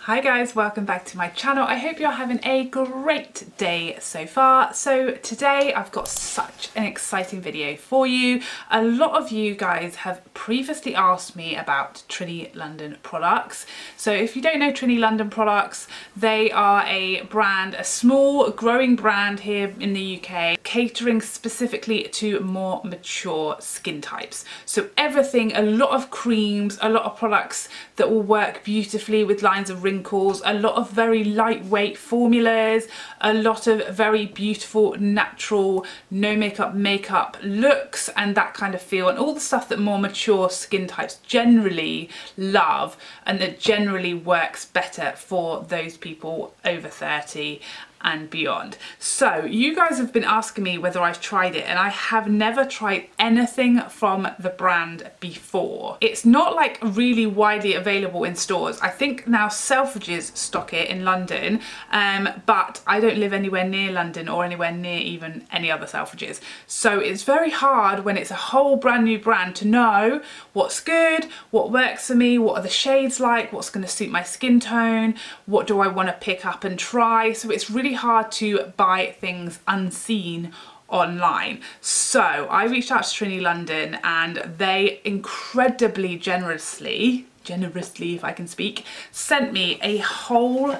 Hi guys, welcome back to my channel. I hope you're having a great day so far. So today I've got such an exciting video for you. A lot of you guys have previously asked me about Trinny London products. So if you don't know Trinny London products, they are a brand, a small growing brand here in the UK, catering specifically to more mature skin types. So everything, a lot of creams, a lot of products that will work beautifully with lines of wrinkles, a lot of very lightweight formulas, a lot of very beautiful natural no makeup looks and that kind of feel, and all the stuff that more mature skin types generally love and that generally works better for those people over 30 and beyond. So you guys have been asking me whether I've tried it, and I have never tried anything from the brand before. It's not like really widely available in stores. I think now Selfridges stock it in London, but I don't live anywhere near London or anywhere near even any other Selfridges. So it's very hard when it's a whole brand new brand to know what's good, what works for me, what are the shades like, what's going to suit my skin tone, what do I want to pick up and try. So it's really hard to buy things unseen online. So I reached out to Trinny London and they incredibly generously if I can speak, sent me a whole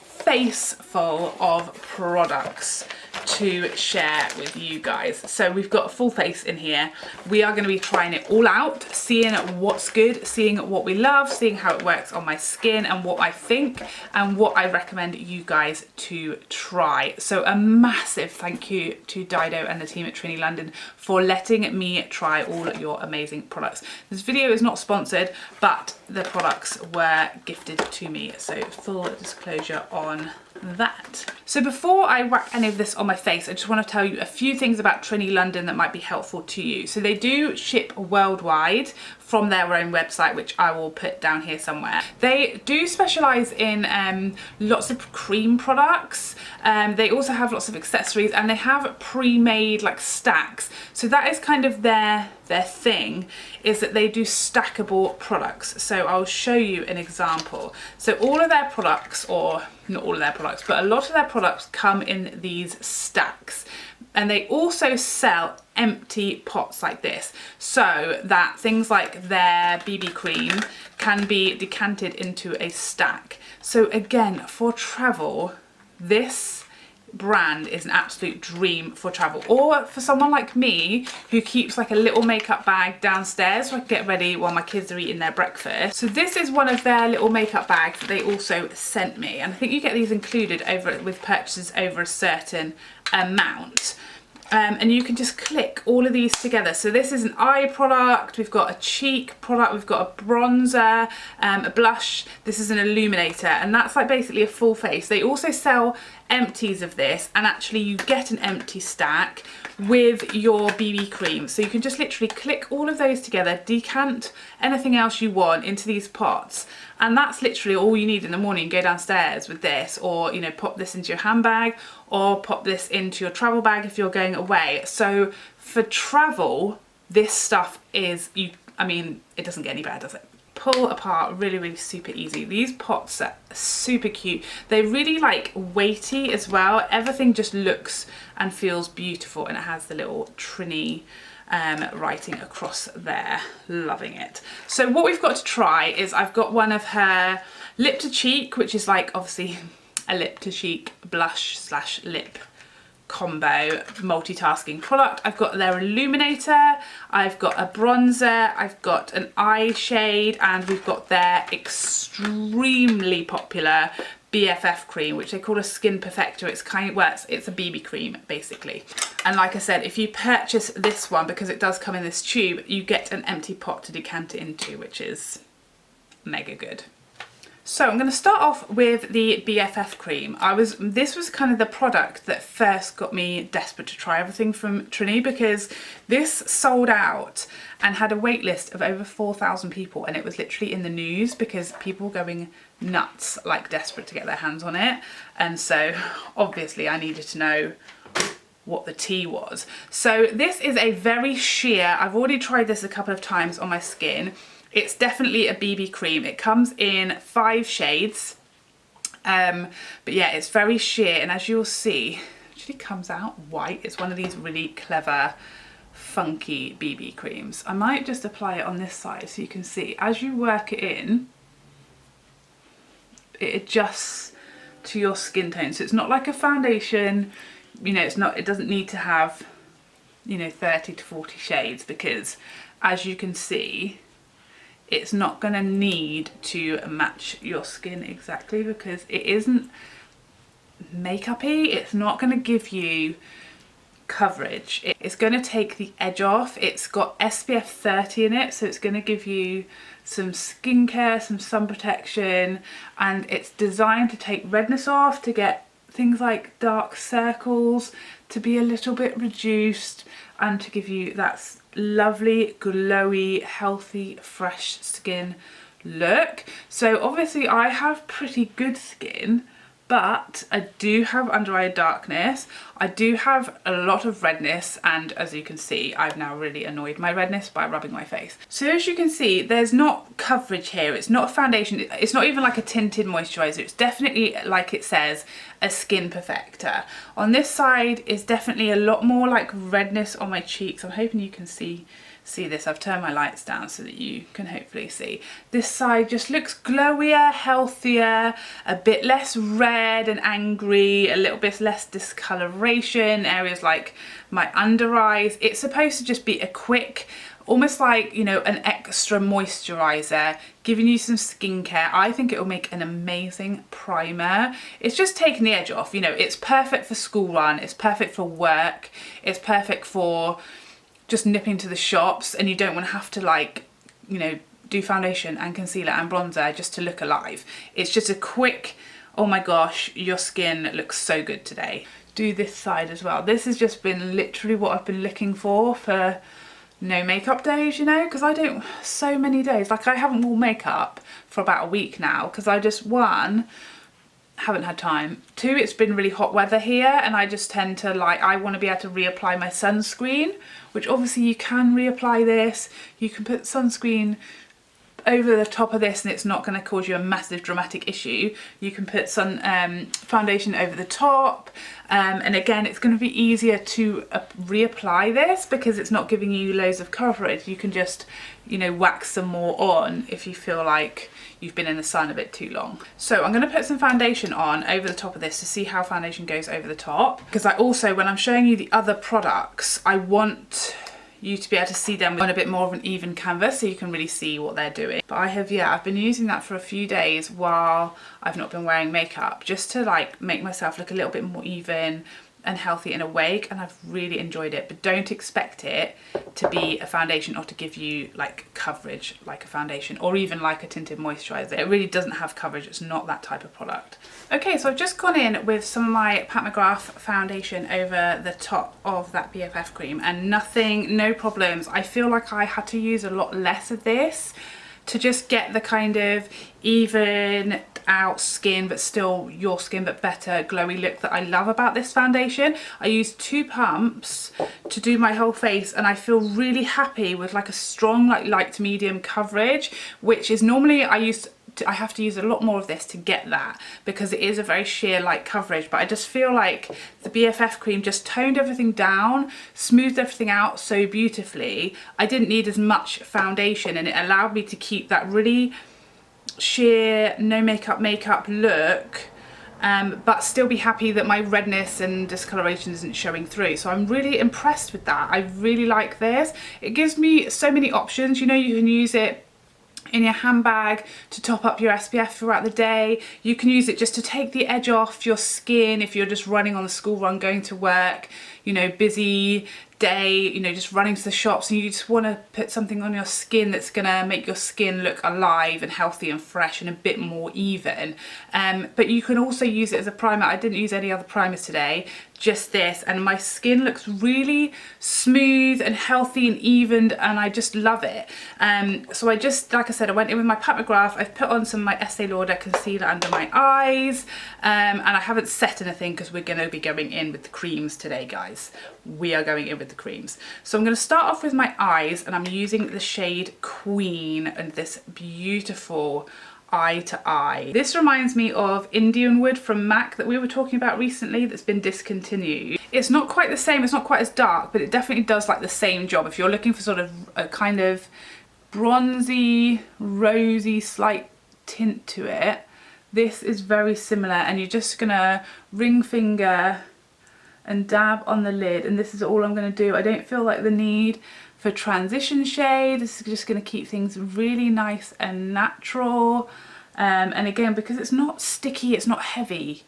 face full of products to share with you guys. So we've got a full face in here. We are going to be trying it all out, seeing what's good, seeing what we love, seeing how it works on my skin and what I think and what I recommend you guys to try. So a massive thank you to Dido and the team at Trinny London for letting me try all your amazing products. This video is not sponsored, but the products were gifted to me, so full disclosure on that. So before I whack any of this on my face, I just want to tell you a few things about Trinny London that might be helpful to you. So they do ship worldwide from their own website, which I will put down here somewhere. They do specialise in lots of cream products. They also have lots of accessories, and they have pre-made like stacks. So that is kind of their thing, is that they do stackable products. So I'll show you an example. So all of their products, or not all of their products, but a lot of their products come in these stacks. And they also sell empty pots like this, so that things like their BB cream can be decanted into a stack. So again, for travel, this brand is an absolute dream for travel, or for someone like me who keeps like a little makeup bag downstairs so I can get ready while my kids are eating their breakfast. So this is one of their little makeup bags that they also sent me, and I think you get these included over with purchases over a certain amount. And you can just click all of these together. So this is an eye product, we've got a cheek product, we've got a bronzer, a blush, this is an illuminator, and that's like basically a full face. They also sell empties of this, and actually you get an empty stack with your BB cream. So you can just literally click all of those together, decant anything else you want into these pots, and that's literally all you need in the morning. Go downstairs with this, or you know, pop this into your handbag, or pop this into your travel bag if you're going away. So for travel, this stuff is, I mean, it doesn't get any better, does it? Pull apart really super easy. These pots are super cute. They're really like weighty as well. Everything just looks and feels beautiful, and it has the little Trinny writing across there. Loving it. So what we've got to try is, I've got one of her lip to cheek, which is like obviously a lip to cheek blush slash lip combo multitasking product. I've got their illuminator, I've got a bronzer, I've got an eye shade, and we've got their extremely popular BFF cream, which they call a skin perfector. It's kind of, well, it's a BB cream basically. And like I said, if you purchase this one, because it does come in this tube, you get an empty pot to decant it into, which is mega good. So I'm going to start off with the BFF cream. This was kind of the product that first got me desperate to try everything from Trinny, because this sold out and had a wait list of over 4,000 people, and it was literally in the news because people were going nuts, like desperate to get their hands on it. And so obviously I needed to know what the tea was. So this is a very sheer, I've already tried this a couple of times on my skin. It's definitely a BB cream. It comes in 5 shades. But yeah, it's very sheer, and as you'll see, it actually comes out white. It's one of these really clever funky BB creams. I might just apply it on this side so you can see as you work it in, it adjusts to your skin tone. So it's not like a foundation, you know, it doesn't need to have, you know, 30 to 40 shades, because as you can see, it's not going to need to match your skin exactly, because it isn't makeup-y. It's not going to give you coverage. It's going to take the edge off. It's got SPF 30 in it, so it's going to give you some skincare, some sun protection, and it's designed to take redness off, to get things like dark circles to be a little bit reduced, and to give you that lovely, glowy, healthy, fresh skin look. So obviously I have pretty good skin, but I do have under eye darkness. I do have a lot of redness, and as you can see, I've now really annoyed my redness by rubbing my face. So as you can see, there's not coverage here. It's not a foundation. It's not even like a tinted moisturizer. It's definitely, like it says, a skin perfector. On this side is definitely a lot more like redness on my cheeks. I'm hoping you can see this. I've turned my lights down so that you can hopefully see. This side just looks glowier, healthier, a bit less red and angry, a little bit less discoloration, areas like my under eyes. It's supposed to just be a quick, almost like, you know, an extra moisturizer, giving you some skincare. I think it will make an amazing primer. It's just taking the edge off. You know, it's perfect for school run, it's perfect for work, it's perfect for just nipping to the shops, and you don't want to have to, like, you know, do foundation and concealer and bronzer just to look alive. It's just a quick, oh my gosh, your skin looks so good today. Do this side as well. This has just been literally what I've been looking for no makeup days, you know, because I don't, so many days, like I haven't worn makeup for about a week now, because I just, one, haven't had time. Two, it's been really hot weather here, and I just tend to, like, I want to be able to reapply my sunscreen, which obviously you can reapply this. You can put sunscreen over the top of this and it's not going to cause you a massive dramatic issue. You can put some foundation over the top, and again, it's going to be easier to reapply this because it's not giving you loads of coverage. You can just, you know, wax some more on if you feel like you've been in the sun a bit too long. So I'm going to put some foundation on over the top of this to see how foundation goes over the top, because I also, when I'm showing you the other products, I want you to be able to see them on a bit more of an even canvas so you can really see what they're doing. But I've been using that for a few days while I've not been wearing makeup, just to like make myself look a little bit more even and healthy and awake, and I've really enjoyed it. But don't expect it to be a foundation or to give you like coverage like a foundation or even like a tinted moisturizer. It really doesn't have coverage. It's not that type of product. Okay, so I've just gone in with some of my McGrath foundation over the top of that BFF cream, and no problems. I feel like I had to use a lot less of this to just get the kind of even out skin, but still your skin, but better glowy look that I love about this foundation. I used 2 pumps to do my whole face, and I feel really happy with like a strong, like light to medium coverage, which is normally I have to use a lot more of this to get that because it is a very sheer light coverage. But I just feel like the BFF cream just toned everything down, smoothed everything out so beautifully. I didn't need as much foundation, and it allowed me to keep that really sheer no makeup look, but still be happy that my redness and discoloration isn't showing through. So I'm really impressed with that. I really like this. It gives me so many options. You know, you can use it in your handbag to top up your SPF throughout the day. You can use it just to take the edge off your skin if you're just running on the school run, going to work, you know, busy day, you know, just running to the shops, and you just want to put something on your skin that's gonna make your skin look alive and healthy and fresh and a bit more even. But you can also use it as a primer. I didn't use any other primers today, just this, and my skin looks really smooth and healthy and evened, and I just love it. So I just, like I said, I went in with my McGrath. I've put on some of my Estee Lauder concealer under my eyes, and I haven't set anything because we're going to be going in with the creams today, guys. We are going in with the creams. So I'm going to start off with my eyes, and I'm using the shade Queen and this beautiful eye to eye. This reminds me of Indian Wood from MAC that we were talking about recently that's been discontinued. It's not quite the same, it's not quite as dark, but it definitely does like the same job. If you're looking for sort of a kind of bronzy, rosy, slight tint to it, this is very similar, and you're just gonna ring finger and dab on the lid, and this is all I'm gonna do. I don't feel like the need for transition shade. This is just gonna keep things really nice and natural. And again, because it's not sticky, it's not heavy,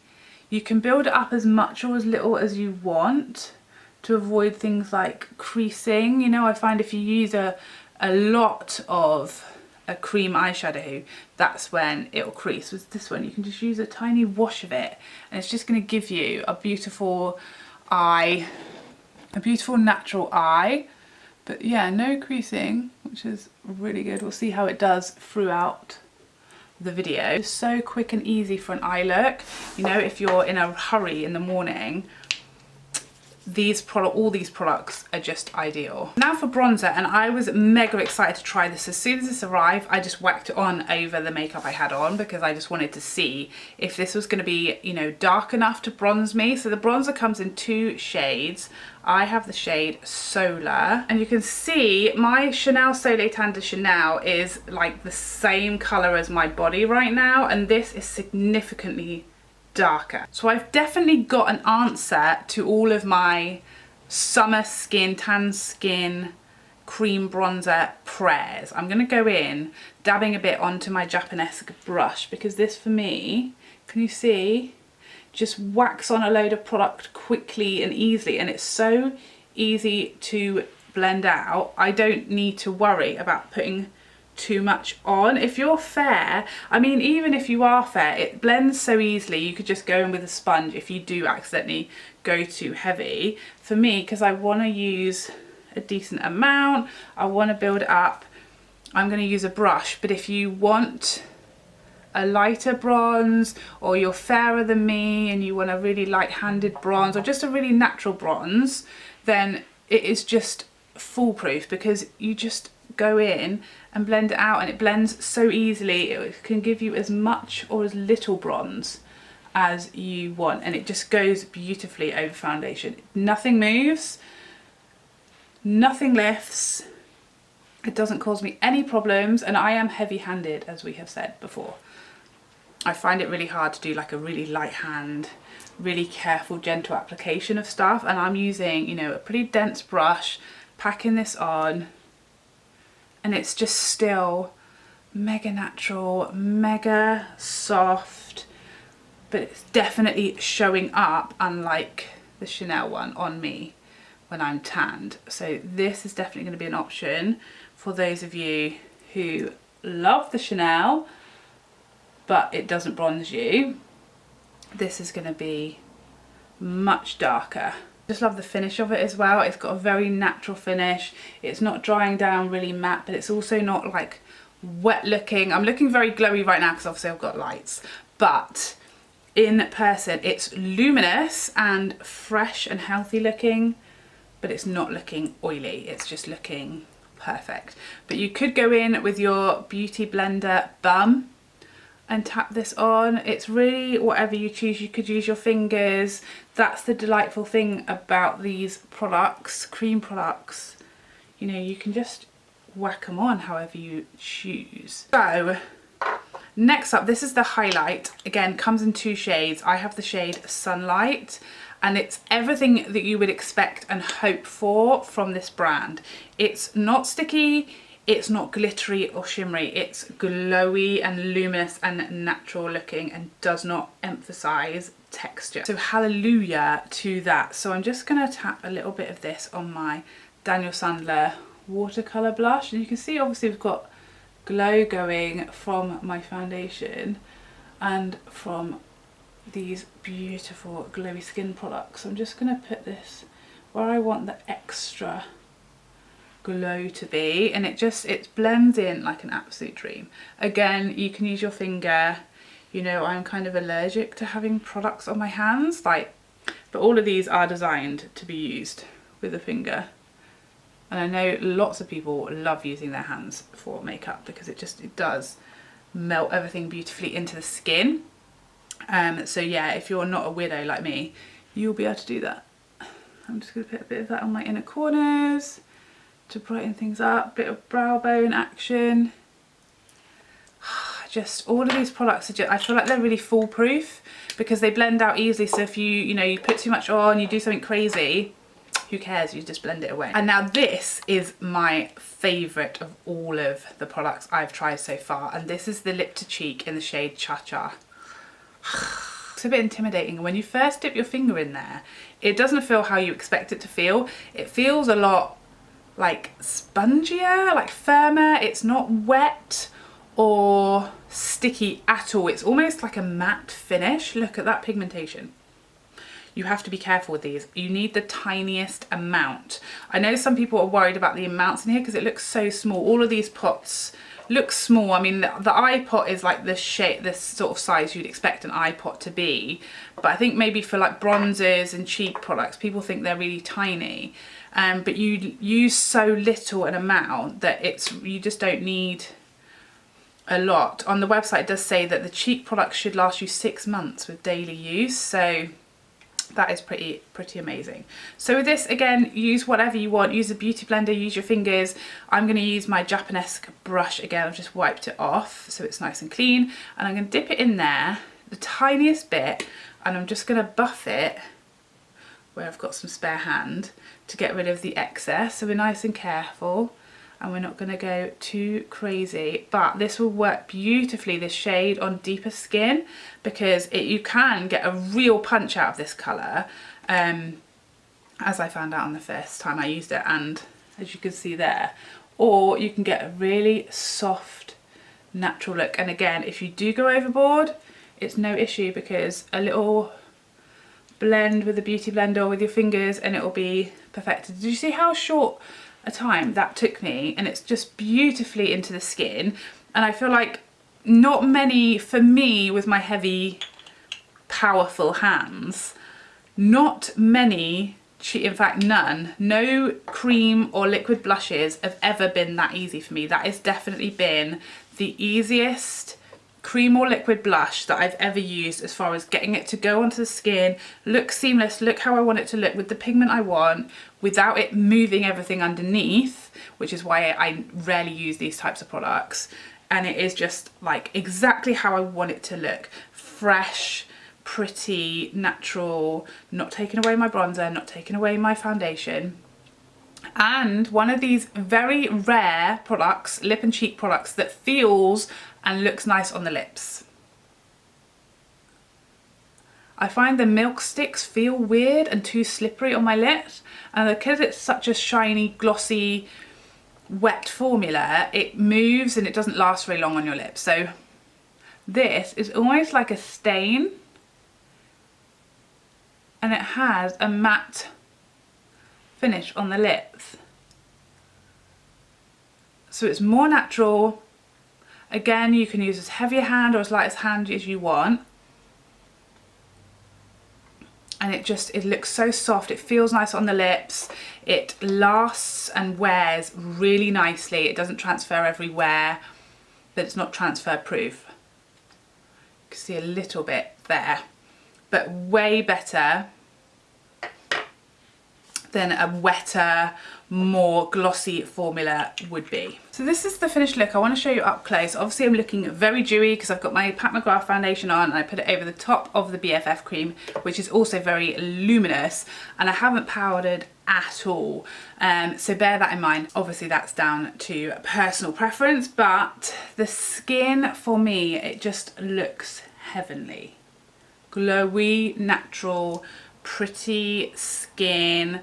you can build it up as much or as little as you want to avoid things like creasing. You know, I find if you use a lot of a cream eyeshadow, that's when it'll crease. With this one, you can just use a tiny wash of it, and it's just gonna give you a beautiful eye, a beautiful natural eye. But yeah, no creasing, which is really good. We'll see how it does throughout the video. It's so quick and easy for an eye look. You know, if you're in a hurry in the morning, all these products are just ideal. Now for bronzer, and I was mega excited to try this. As soon as this arrived, I just whacked it on over the makeup I had on, because I just wanted to see if this was going to be, you know, dark enough to bronze me. So the bronzer comes in 2 shades. I have the shade Soala, and you can see my Chanel Soleil Tan de Chanel is like the same color as my body right now, and this is significantly darker. So I've definitely got an answer to all of my summer skin, tan skin, cream bronzer prayers. I'm gonna go in dabbing a bit onto my Japanesque brush, because this for me, can you see, just whacks on a load of product quickly and easily, and it's so easy to blend out. I don't need to worry about putting too much on. If you're fair, I mean, even if you are fair, it blends so easily. You could just go in with a sponge if you do accidentally go too heavy. For me, because I want to use a decent amount, I want to build it up, I'm going to use a brush. But if you want a lighter bronze, or you're fairer than me and you want a really light-handed bronze, or just a really natural bronze, then it is just foolproof, because you just go in and blend it out, and it blends so easily. It can give you as much or as little bronze as you want, and it just goes beautifully over foundation. Nothing moves, nothing lifts, it doesn't cause me any problems, and I am heavy-handed, as we have said before. I find it really hard to do like a really light hand, really careful, gentle application of stuff, and I'm using, you know, a pretty dense brush, packing this on, and it's just still mega natural, mega soft, but it's definitely showing up, unlike the Chanel one, on me when I'm tanned. So this is definitely going to be an option for those of you who love the Chanel but it doesn't bronze you. This is going to be much darker. Just love the finish of it as well. It's got a very natural finish. It's not drying down really matte, but it's also not like wet looking. I'm looking very glowy right now because obviously I've got lights, but in person it's luminous and fresh and healthy looking, but it's not looking oily. It's just looking perfect. But you could go in with your beauty blender bum and tap this on. It's really whatever you choose. You could use your fingers. That's the delightful thing about these products, cream products. You know, you can just whack them on however you choose. So next up, this is the highlight. Again, comes in 2 shades. I have the shade Sunlight, and it's everything that you would expect and hope for from this brand. It's not sticky, it's not glittery or shimmery, it's glowy and luminous and natural looking and does not emphasize texture. So hallelujah to that. So I'm just gonna tap a little bit of this on my Daniel Sandler watercolor blush, and you can see obviously we've got glow going from my foundation and from these beautiful glowy skin products. So I'm just gonna put this where I want the extra glow to be, and it blends in like an absolute dream. Again, you can use your finger. You know, I'm kind of allergic to having products on my hands, but all of these are designed to be used with a finger. And I know lots of people love using their hands for makeup because it does melt everything beautifully into the skin. So yeah, if you're not a weirdo like me, you'll be able to do that. I'm just going to put a bit of that on my inner corners to brighten things up. Bit of brow bone action. Just all of these products are just, I feel like they're really foolproof because they blend out easily. So if you put too much on, you do something crazy, who cares? You just blend it away. And now this is my favourite of all of the products I've tried so far. And this is the Lip to Cheek in the shade Chacha. It's a bit intimidating. When you first dip your finger in there, it doesn't feel how you expect it to feel. It feels a lot like spongier, like firmer. It's not wet or sticky at all. It's almost like a matte finish. Look at that pigmentation. You have to be careful with these. You need the tiniest amount. I know some people are worried about the amounts in here because it looks so small. All of these pots look small. I mean, the eye pot is like the shape, this sort of size you'd expect an eye pot to be. But I think maybe for like bronzers and cheek products, people think they're really tiny. But you use so little an amount that you just don't need a lot. On the website it does say that the cheek products should last you 6 months with daily use. So that is pretty amazing. So with this, again, use whatever you want. Use a beauty blender, use your fingers. I'm going to use my Japanesque brush again. I've just wiped it off so it's nice and clean. And I'm going to dip it in there, the tiniest bit, and I'm just going to buff it where I've got some spare hand to get rid of the excess. So we're nice and careful and we're not going to go too crazy. But this will work beautifully, this shade, on deeper skin, because you can get a real punch out of this colour, as I found out on the first time I used it, and as you can see there. Or you can get a really soft, natural look. And again, if you do go overboard, it's no issue, because a little blend with a beauty blender or with your fingers and it will be perfected. Did you see how short a time that took me? And it's just beautifully into the skin. And I feel like not many, for me with my heavy, powerful hands, not many, in fact none, no cream or liquid blushes have ever been that easy for me. That has definitely been the easiest cream or liquid blush that I've ever used, as far as getting it to go onto the skin, look seamless, look how I want it to look with the pigment I want, without it moving everything underneath, which is why I rarely use these types of products. And it is just like exactly how I want it to look. Fresh, pretty, natural, not taking away my bronzer, not taking away my foundation. And one of these very rare products, lip and cheek products, that feels and looks nice on the lips. I find the milk sticks feel weird and too slippery on my lips, and because it's such a shiny, glossy, wet formula, it moves and it doesn't last very long on your lips. So this is almost like a stain, and it has a matte finish on the lips. So it's more natural. Again, you can use as heavy a hand or as light a hand as you want. And it looks so soft. It feels nice on the lips. It lasts and wears really nicely. It doesn't transfer everywhere, but it's not transfer proof. You can see a little bit there, but way better than a wetter, more glossy formula would be. So this is the finished look. I want to show you up close. Obviously I'm looking very dewy because I've got my Pat McGrath foundation on, and I put it over the top of the BFF cream, which is also very luminous, and I haven't powdered at all. So bear that in mind. Obviously that's down to personal preference, but the skin for me, it just looks heavenly. Glowy, natural, pretty skin.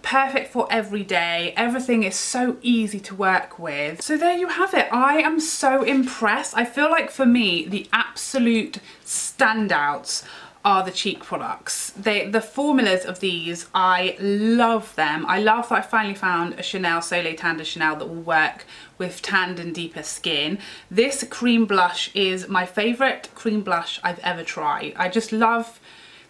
Perfect for every day. Everything is so easy to work with. So there you have it. I am so impressed. I feel like for me the absolute standouts are the cheek products. The formulas of these, I love them. I love that I finally found a Chanel Soleil Tan de Chanel that will work with tanned and deeper skin. This cream blush is my favourite cream blush I've ever tried. I just love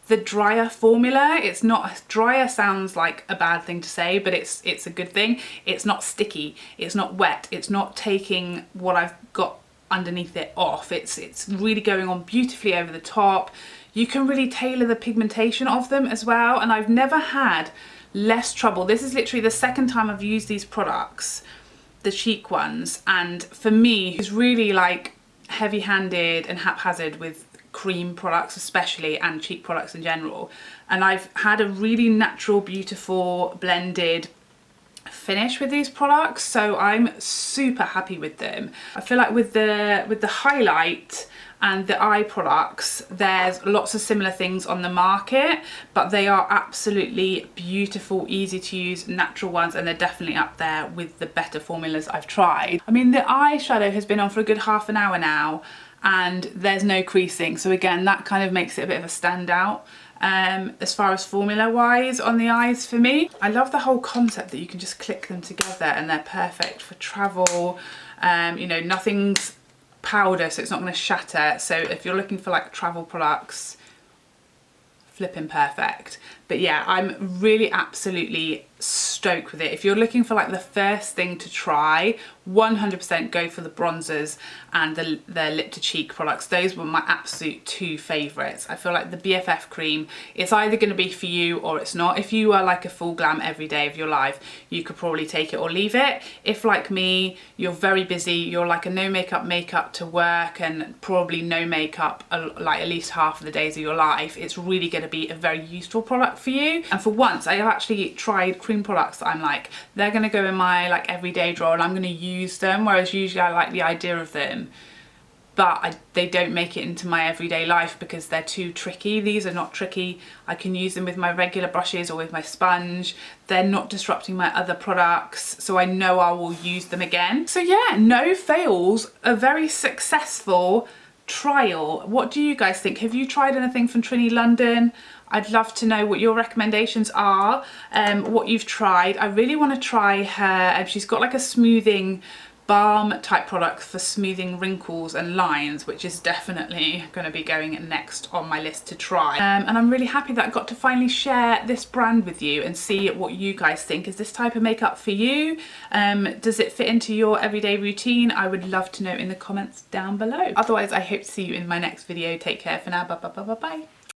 the drier formula. It's not, drier sounds like a bad thing to say, but it's a good thing. It's not sticky, it's not wet, it's not taking what I've got underneath it off. It's really going on beautifully over the top. You can really tailor the pigmentation of them as well, and I've never had less trouble. This is literally the second time I've used these products, the cheek ones, and for me, who's really like heavy-handed and haphazard with cream products especially, and cheek products in general, and I've had a really natural, beautiful, blended finish with these products, so I'm super happy with them. I feel like with the highlight and the eye products, there's lots of similar things on the market, but they are absolutely beautiful, easy to use, natural ones, and they're definitely up there with the better formulas I've tried. I mean, the eyeshadow has been on for a good half an hour now, and there's no creasing, so again, that kind of makes it a bit of a standout. As far as formula wise on the eyes for me. I love the whole concept that you can just click them together and they're perfect for travel. You know, nothing's powder, so it's not going to shatter, so if you're looking for like travel products, flipping perfect. But yeah, I'm really absolutely stoked with it. If you're looking for like the first thing to try, 100% go for the bronzers and the lip to cheek products. Those were my absolute two favourites. I feel like the BFF cream, it's either going to be for you or it's not. If you are like a full glam every day of your life, you could probably take it or leave it. If like me, you're very busy, you're like a no makeup to work and probably no makeup like at least half of the days of your life, it's really going to be a very useful product for you. And for once, I have actually tried cream products that I'm like, they're going to go in my like everyday drawer and I'm going to use them, whereas usually I like the idea of them, but they don't make it into my everyday life because they're too tricky. These are not tricky. I can use them with my regular brushes or with my sponge. They're not disrupting my other products, so I know I will use them again. So yeah, no fails, a very successful trial. What do you guys think? Have you tried anything from Trinny London? I'd love to know what your recommendations are, what you've tried. I really want to try her, she's got like a smoothing balm type product for smoothing wrinkles and lines, which is definitely going to be going next on my list to try. And I'm really happy that I got to finally share this brand with you and see what you guys think. Is this type of makeup for you? Does it fit into your everyday routine? I would love to know in the comments down below. Otherwise, I hope to see you in my next video. Take care for now. Bye bye bye bye bye.